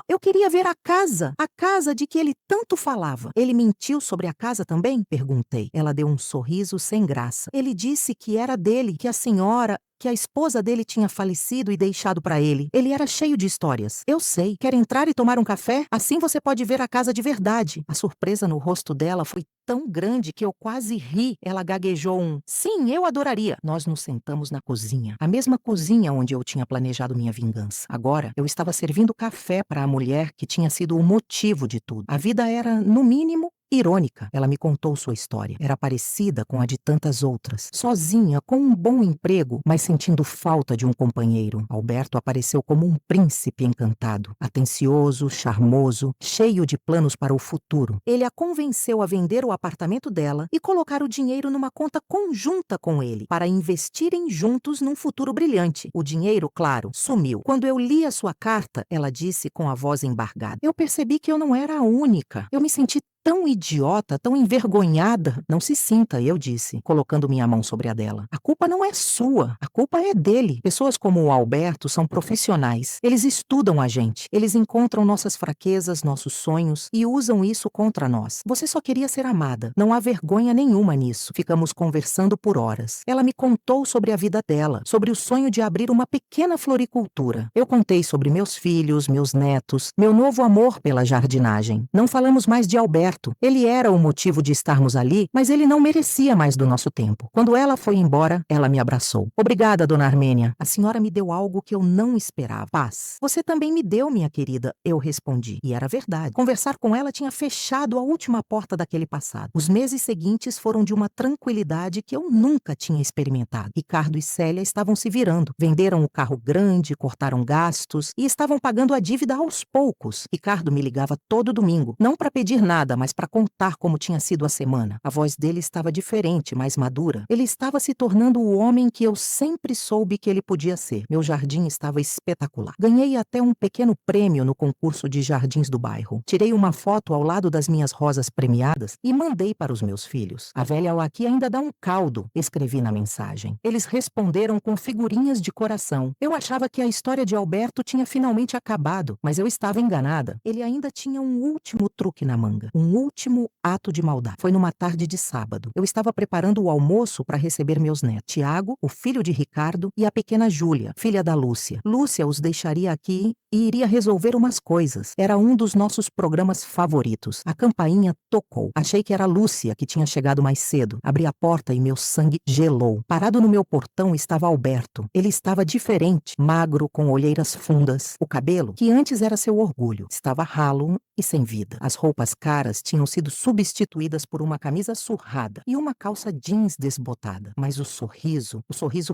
Eu queria ver a casa de que ele tanto falava. Ele mentiu sobre a casa também? Perguntei. Ela deu um sorriso sem graça. Ele disse que era dele, que a esposa dele tinha falecido e deixado para ele. Ele era cheio de histórias. Eu sei. Quer entrar e tomar um café? Assim você pode ver a casa de verdade. A surpresa no rosto dela foi tão grande que eu quase ri. Ela gaguejou um sim, eu adoraria. Nós nos sentamos na cozinha. A mesma cozinha onde eu tinha planejado minha vingança. Agora, eu estava servindo café para a mulher que tinha sido o motivo de tudo. A vida era, no mínimo, irônica. Ela me contou sua história. Era parecida com a de tantas outras. Sozinha, com um bom emprego, mas sentindo falta de um companheiro. Alberto apareceu como um príncipe encantado. Atencioso, charmoso, cheio de planos para o futuro. Ele a convenceu a vender o apartamento dela e colocar o dinheiro numa conta conjunta com ele, para investirem juntos num futuro brilhante. O dinheiro, claro, sumiu. Quando eu li a sua carta, ela disse com a voz embargada. Eu percebi que eu não era a única. Eu me senti tão idiota, tão envergonhada. Não se sinta, eu disse, colocando minha mão sobre a dela. A culpa não é sua, a culpa é dele. Pessoas como o Alberto são profissionais. Eles estudam a gente. Eles encontram nossas fraquezas, nossos sonhos e usam isso contra nós. Você só queria ser amada. Não há vergonha nenhuma nisso. Ficamos conversando por horas. Ela me contou sobre a vida dela, sobre o sonho de abrir uma pequena floricultura. Eu contei sobre meus filhos, meus netos, meu novo amor pela jardinagem. Não falamos mais de Alberto. Ele era o motivo de estarmos ali, mas ele não merecia mais do nosso tempo. Quando ela foi embora, ela me abraçou. Obrigada, dona Armênia. A senhora me deu algo que eu não esperava. Paz. Você também me deu, minha querida, eu respondi. E era verdade. Conversar com ela tinha fechado a última porta daquele passado. Os meses seguintes foram de uma tranquilidade que eu nunca tinha experimentado. Ricardo e Célia estavam se virando. Venderam o carro grande, cortaram gastos e estavam pagando a dívida aos poucos. Ricardo me ligava todo domingo, não para pedir nada, mas para contar como tinha sido a semana. A voz dele estava diferente, mais madura. Ele estava se tornando o homem que eu sempre soube que ele podia ser. Meu jardim estava espetacular. Ganhei até um pequeno prêmio no concurso de jardins do bairro. Tirei uma foto ao lado das minhas rosas premiadas e mandei para os meus filhos. A velha aqui ainda dá um caldo, escrevi na mensagem. Eles responderam com figurinhas de coração. Eu achava que a história de Alberto tinha finalmente acabado, mas eu estava enganada. Ele ainda tinha um último truque na manga. Um um último ato de maldade. Foi numa tarde de sábado. Eu estava preparando o almoço para receber meus netos. Tiago, o filho de Ricardo, e a pequena Júlia, filha da Lúcia. Lúcia os deixaria aqui e iria resolver umas coisas. Era um dos nossos programas favoritos. A campainha tocou. Achei que era Lúcia que tinha chegado mais cedo. Abri a porta e meu sangue gelou. Parado no meu portão estava Alberto. Ele estava diferente, magro, com olheiras fundas. O cabelo, que antes era seu orgulho, estava ralo e sem vida. As roupas caras tinham sido substituídas por uma camisa surrada e uma calça jeans desbotada. Mas o sorriso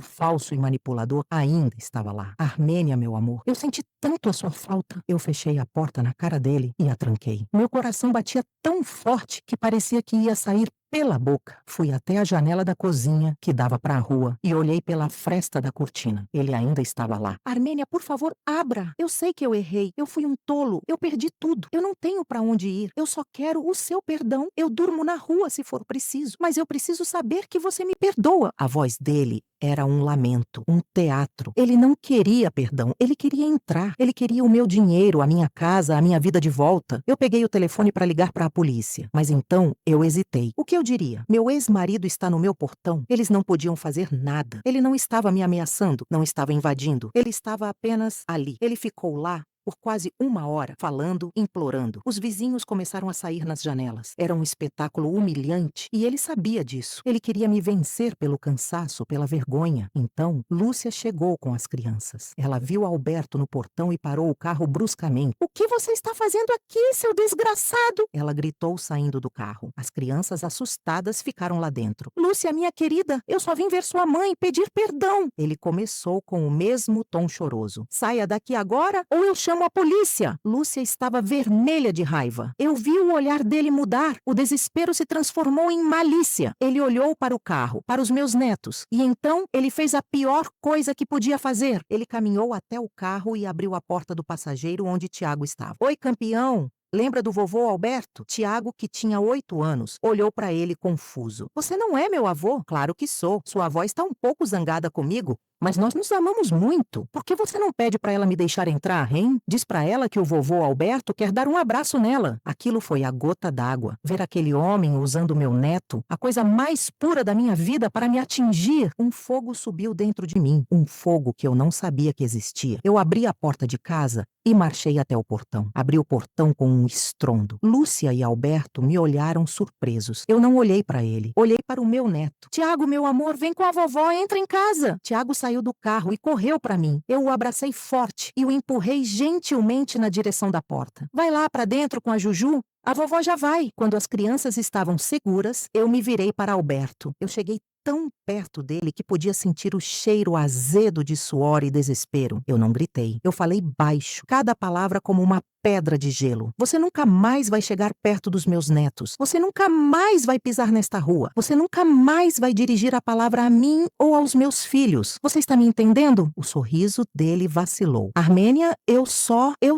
falso e manipulador ainda estava lá. Armênia, meu amor, eu senti tanto a sua falta. Eu fechei a porta na cara dele e a tranquei. Meu coração batia tão forte que parecia que ia sair pela boca. Fui até a janela da cozinha, que dava para a rua, e olhei pela fresta da cortina. Ele ainda estava lá. Armênia, por favor, abra. Eu sei que eu errei. Eu fui um tolo. Eu perdi tudo. Eu não tenho para onde ir. Eu só quero o seu perdão. Eu durmo na rua se for preciso. Mas eu preciso saber que você me perdoa. A voz dele era um lamento, um teatro. Ele não queria perdão. Ele queria entrar. Ele queria o meu dinheiro, a minha casa, a minha vida de volta. Eu peguei o telefone para ligar para a polícia. Mas então eu hesitei. O que eu diria? Meu ex-marido está no meu portão. Eles não podiam fazer nada. Ele não estava me ameaçando, não estava invadindo. Ele estava apenas ali. Ele ficou lá por quase 1 hora, falando, implorando. Os vizinhos começaram a sair nas janelas. Era um espetáculo humilhante e ele sabia disso. Ele queria me vencer pelo cansaço, pela vergonha. Então, Lúcia chegou com as crianças. Ela viu Alberto no portão e parou o carro bruscamente. "O que você está fazendo aqui, seu desgraçado?" Ela gritou saindo do carro. As crianças assustadas ficaram lá dentro. "Lúcia, minha querida, eu só vim ver sua mãe pedir perdão." Ele começou com o mesmo tom choroso. "Saia daqui agora ou eu chamo a polícia." Lúcia estava vermelha de raiva. Eu vi o olhar dele mudar. O desespero se transformou em malícia. Ele olhou para o carro, para os meus netos. E então ele fez a pior coisa que podia fazer. Ele caminhou até o carro e abriu a porta do passageiro onde Tiago estava. "Oi, campeão. Lembra do vovô Alberto?" Tiago, que tinha 8 anos, olhou para ele confuso. "Você não é meu avô?" "Claro que sou. Sua avó está um pouco zangada comigo, mas nós nos amamos muito. Por que você não pede para ela me deixar entrar, hein? Diz para ela que o vovô Alberto quer dar um abraço nela." Aquilo foi a gota d'água. Ver aquele homem usando meu neto, a coisa mais pura da minha vida, para me atingir. Um fogo subiu dentro de mim. Um fogo que eu não sabia que existia. Eu abri a porta de casa e marchei até o portão. Abri o portão com um estrondo. Lúcia e Alberto me olharam surpresos. Eu não olhei para ele. Olhei para o meu neto. "Tiago, meu amor, vem com a vovó, entra em casa." Tiago saiu do carro e correu para mim. Eu o abracei forte e o empurrei gentilmente na direção da porta. "Vai lá para dentro com a Juju. A vovó já vai." Quando as crianças estavam seguras, eu me virei para Alberto. Eu cheguei tão perto dele que podia sentir o cheiro azedo de suor e desespero. Eu não gritei. Eu falei baixo, cada palavra como uma pedra de gelo. "Você nunca mais vai chegar perto dos meus netos. Você nunca mais vai pisar nesta rua. Você nunca mais vai dirigir a palavra a mim ou aos meus filhos. Você está me entendendo?" O sorriso dele vacilou. "Armênia, eu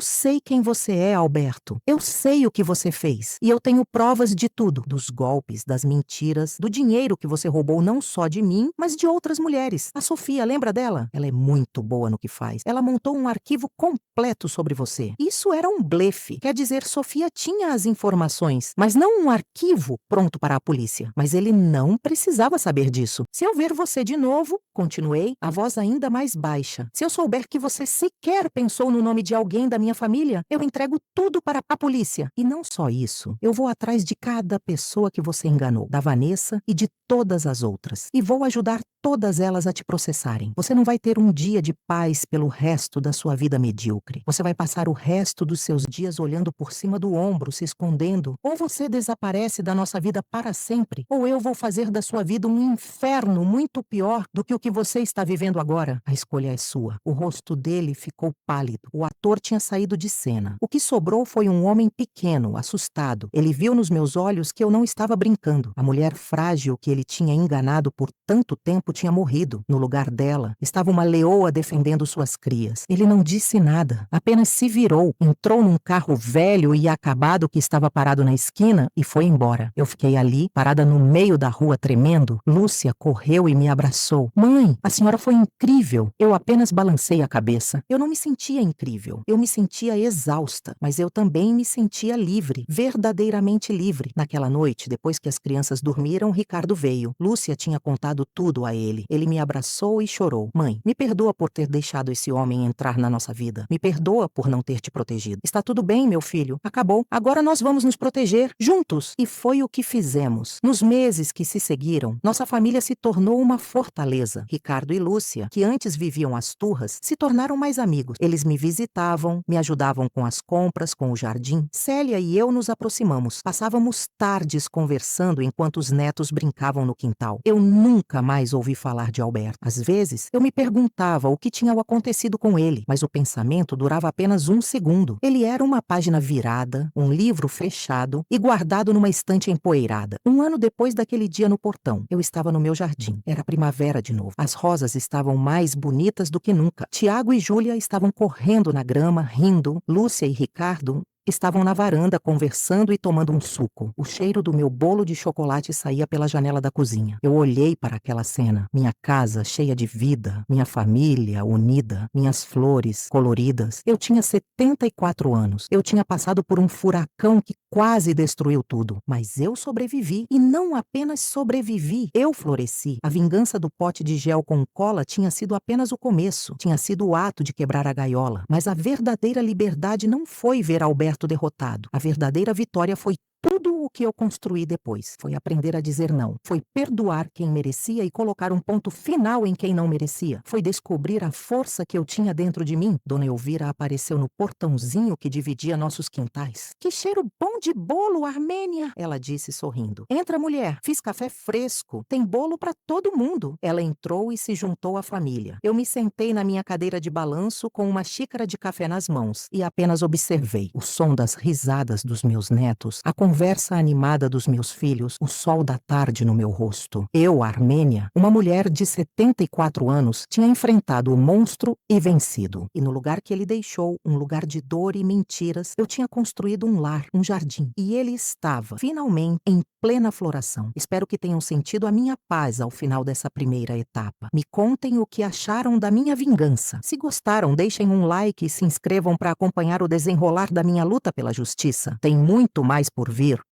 sei quem você é, Alberto. Eu sei o que você fez. E eu tenho provas de tudo. Dos golpes, das mentiras, do dinheiro que você roubou não só de mim, mas de outras mulheres. A Sofia, lembra dela? Ela é muito boa no que faz. Ela montou um arquivo completo sobre você. Isso era um blefe. Quer dizer, Sofia tinha as informações, mas não um arquivo pronto para a polícia. Mas ele não precisava saber disso. Se eu ver você de novo," continuei, a voz ainda mais baixa, "se eu souber que você sequer pensou no nome de alguém da minha família, eu entrego tudo para a polícia. E não só isso, eu vou atrás de cada pessoa que você enganou, da Vanessa e de todas as outras. E vou ajudar todas elas a te processarem. Você não vai ter um dia de paz pelo resto da sua vida medíocre. Você vai passar o resto dos seus dias olhando por cima do ombro, se escondendo. Ou você desaparece da nossa vida para sempre, ou eu vou fazer da sua vida um inferno muito pior do que o que você está vivendo agora. A escolha é sua." O rosto dele ficou pálido. O ator tinha saído de cena. O que sobrou foi um homem pequeno, assustado. Ele viu nos meus olhos que eu não estava brincando. A mulher frágil que ele tinha enganado envenenado por tanto tempo tinha morrido. No lugar dela, estava uma leoa defendendo suas crias. Ele não disse nada, apenas se virou, entrou num carro velho e acabado que estava parado na esquina e foi embora. Eu fiquei ali, parada no meio da rua tremendo. Lúcia correu e me abraçou. Mãe, a senhora foi incrível. Eu apenas balancei a cabeça. Eu não me sentia incrível. Eu me sentia exausta, mas eu também me sentia livre, verdadeiramente livre. Naquela noite, depois que as crianças dormiram, Ricardo veio. Lúcia tinha contado tudo a ele. Ele me abraçou e chorou. Mãe, me perdoa por ter deixado esse homem entrar na nossa vida. Me perdoa por não ter te protegido. Está tudo bem, meu filho. Acabou. Agora nós vamos nos proteger juntos. E foi o que fizemos. Nos meses que se seguiram, nossa família se tornou uma fortaleza. Ricardo e Lúcia, que antes viviam às turras, se tornaram mais amigos. Eles me visitavam, me ajudavam com as compras, com o jardim. Célia e eu nos aproximamos. Passávamos tardes conversando enquanto os netos brincavam no quintal. Eu nunca mais ouvi falar de Alberto. Às vezes, eu me perguntava o que tinha acontecido com ele, mas o pensamento durava apenas um segundo. Ele era uma página virada, um livro fechado e guardado numa estante empoeirada. Um ano depois daquele dia no portão, eu estava no meu jardim. Era primavera de novo. As rosas estavam mais bonitas do que nunca. Tiago e Júlia estavam correndo na grama, rindo. Lúcia e Ricardo estavam na varanda conversando e tomando um suco. O cheiro do meu bolo de chocolate saía pela janela da cozinha. Eu olhei para aquela cena. Minha casa cheia de vida, minha família unida, minhas flores coloridas. Eu tinha 74 anos. Eu tinha passado por um furacão que quase destruiu tudo. Mas eu sobrevivi. E não apenas sobrevivi, eu floresci. A vingança do pote de gel com cola tinha sido apenas o começo. Tinha sido o ato de quebrar a gaiola. Mas a verdadeira liberdade não foi ver Alberto derrotado. A verdadeira vitória foi tudo o que eu construí depois. Foi aprender a dizer não. Foi perdoar quem merecia e colocar um ponto final em quem não merecia. Foi descobrir a força que eu tinha dentro de mim. Dona Elvira apareceu no portãozinho que dividia nossos quintais. Que cheiro bom de bolo, Armênia! Ela disse sorrindo. Entra, mulher. Fiz café fresco. Tem bolo para todo mundo. Ela entrou e se juntou à família. Eu me sentei na minha cadeira de balanço com uma xícara de café nas mãos e apenas observei o som das risadas dos meus netos, a conversa animada dos meus filhos, o sol da tarde no meu rosto. Eu, Armênia, uma mulher de 74 anos, tinha enfrentado o monstro e vencido. E no lugar que ele deixou, um lugar de dor e mentiras, eu tinha construído um lar, um jardim. E ele estava, finalmente, em plena floração. Espero que tenham sentido a minha paz ao final dessa primeira etapa. Me contem o que acharam da minha vingança. Se gostaram, deixem um like e se inscrevam para acompanhar o desenrolar da minha luta pela justiça. Tem muito mais por vir.